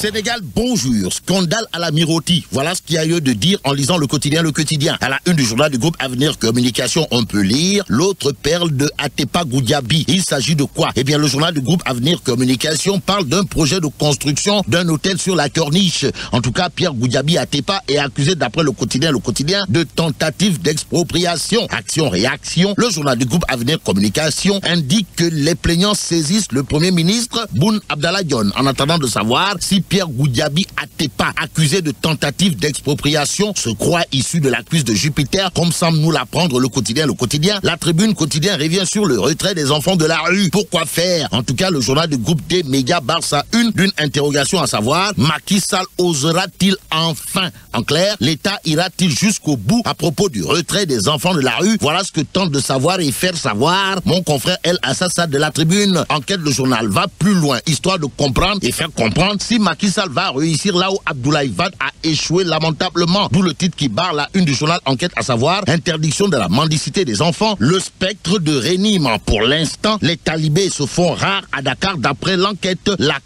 Sénégal, bonjour. Scandale à la Miroti. Voilà ce qu'il y a lieu de dire en lisant le quotidien. Le quotidien. À la une du journal du groupe Avenir Communication, on peut lire l'autre perle de Atepa Goudiaby. Il s'agit de quoi? Eh bien, le journal du groupe Avenir Communication parle d'un projet de construction d'un hôtel sur la Corniche. En tout cas, Pierre Goudiaby Atepa est accusé, d'après le quotidien, de tentative d'expropriation. Action-réaction. Le journal du groupe Avenir Communication indique que les plaignants saisissent le Premier ministre Boun Abdallah Dionne en attendant de savoir si Pierre Goudiaby Atepa, accusé de tentative d'expropriation, se croit issu de la cuisse de Jupiter, comme semble nous l'apprendre le quotidien. La Tribune quotidien revient sur le retrait des enfants de la rue. Pourquoi faire? En tout cas, le journal du groupe des médias barre sa une d'une interrogation, à savoir: Macky Sall osera-t-il enfin? En clair, l'État ira-t-il jusqu'au bout à propos du retrait des enfants de la rue? Voilà ce que tente de savoir et faire savoir mon confrère El Assassa de la Tribune. Enquête, le journal va plus loin, histoire de comprendre et faire comprendre si Macky Sall va réussir là où Abdoulaye Wade a échoué lamentablement. D'où le titre qui barre la une du journal Enquête, à savoir: interdiction de la mendicité des enfants, le spectre de réanime. Pour l'instant, les talibés se font rares à Dakar d'après l'enquête. La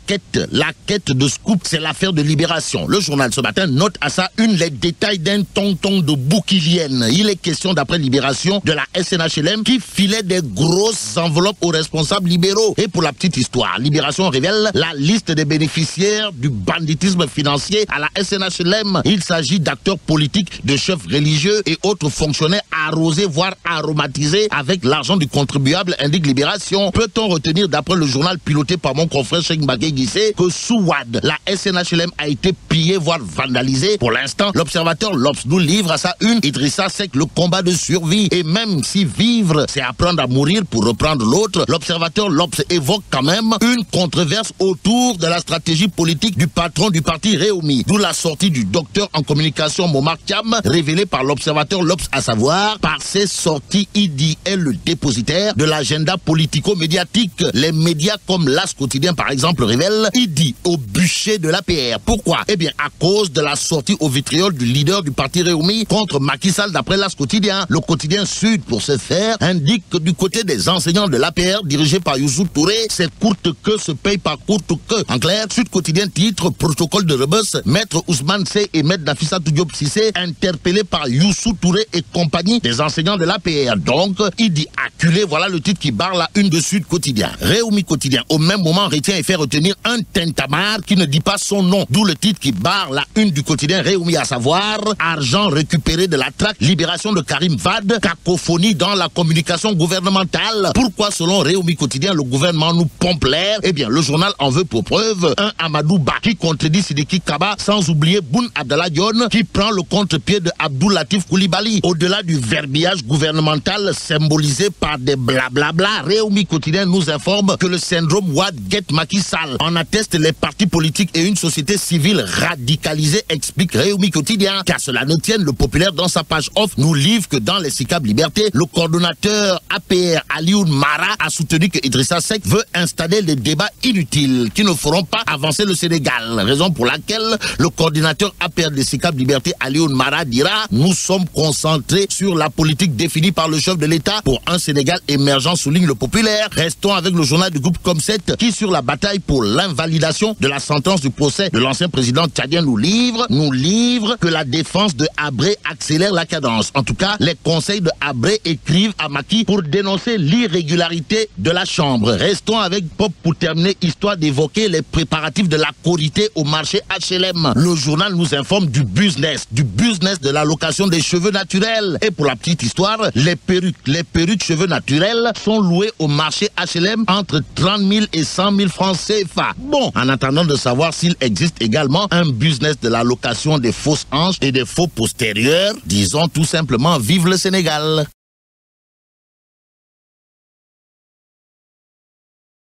quête de scoop, c'est l'affaire de Libération. Le journal ce matin note à sa une les détails d'un tonton de Boukilienne. Il est question, d'après Libération, de la SNHLM qui filait des grosses enveloppes aux responsables libéraux. Et pour la petite histoire, Libération révèle la liste des bénéficiaires du banditisme financier à la SNHLM. Il s'agit d'acteurs politiques, de chefs religieux et autres fonctionnaires arrosés, voire aromatisés avec l'argent du contribuable, indique Libération. Peut-on retenir, d'après le journal piloté par mon confrère Cheikh Mbaké Guissé, que sous Wade, la SNHLM a été pillée, voire vandalisée? Pour l'instant, l'Observateur l'Obs nous livre à sa une Idrissa Seck, le combat de survie. Et même si vivre, c'est apprendre à mourir, pour reprendre l'autre, l'Observateur l'Obs évoque quand même une controverse autour de la stratégie politique du patron du parti Réumi. D'où la sortie du docteur en communication Momar Thiam, révélée par l'Observateur l'Obs, à savoir: par ses sorties, Idi est le dépositaire de l'agenda politico-médiatique. Les médias comme l'As quotidien par exemple révèlent Idi au bûcher de l'APR. Pourquoi? Eh bien, à cause de la sortie au vitriol du leader du parti Réumi contre Macky Sall, d'après l'As quotidien. Le quotidien Sud, pour ce faire, indique que du côté des enseignants de l'APR dirigé par Youssou Touré, cette courte queue se paye par courte queue. En clair, Sud quotidien titre: protocole de Rebus, maître Ousmane Sey et maître Nafissatou Diop Cissé interpellés par Youssou Touré et compagnie des enseignants de l'APR. Donc, il dit acculé, voilà le titre qui barre la une de Sud quotidien. Réumi quotidien, au même moment, retient et fait retenir un tintamarre qui ne dit pas son nom. D'où le titre qui barre la une du quotidien Réumi, à savoir: argent récupéré de la traque, libération de Karim Wade, cacophonie dans la communication gouvernementale. Pourquoi, selon Réumi quotidien, le gouvernement nous pompe l'air? Eh bien, le journal en veut pour preuve un Amadou Ba qui contredit Sidiki Kaba, sans oublier Boun Abdallah Dionne qui prend le contre-pied de Abdou Latif Coulibaly. Au-delà du verbiage gouvernemental symbolisé par des blablabla, Réumi quotidien nous informe que le syndrome Wade get Macky Sall en atteste les partis politiques et une société civile radicalisée, explique Réumi quotidien. Qu'à cela ne tienne, le Populaire dans sa page off nous livre que dans les SICAP Liberté, le coordonnateur APR Alioune Mara a soutenu que Idrissa Seck veut installer des débats inutiles qui ne feront pas avancer le Sénégal. Raison pour laquelle le coordinateur APR des SICAP Liberté Alioune Mara dira: nous sommes concentrés sur la politique définie par le chef de l'État pour un Sénégal émergent, souligne le Populaire. Restons avec le journal du groupe Com7 qui, sur la bataille pour l'invalidation de la sentence du procès de l'ancien président tchadien, nous livre que la défense de Habré accélère la cadence. En tout cas, les conseils de Habré écrivent à Macky pour dénoncer l'irrégularité de la Chambre. Restons avec Pop pour terminer, histoire d'évoquer les préparatifs de la Korité au marché HLM. Le journal nous informe du business de la location des cheveux naturels. Et pour la petite histoire, les perruques cheveux naturels sont louées au marché HLM entre 30 000 et 100 000 francs CFA. Bon, en attendant de savoir s'il existe également un business de la location des fausses hanches et des faux postérieurs, disons tout simplement: vive le Sénégal.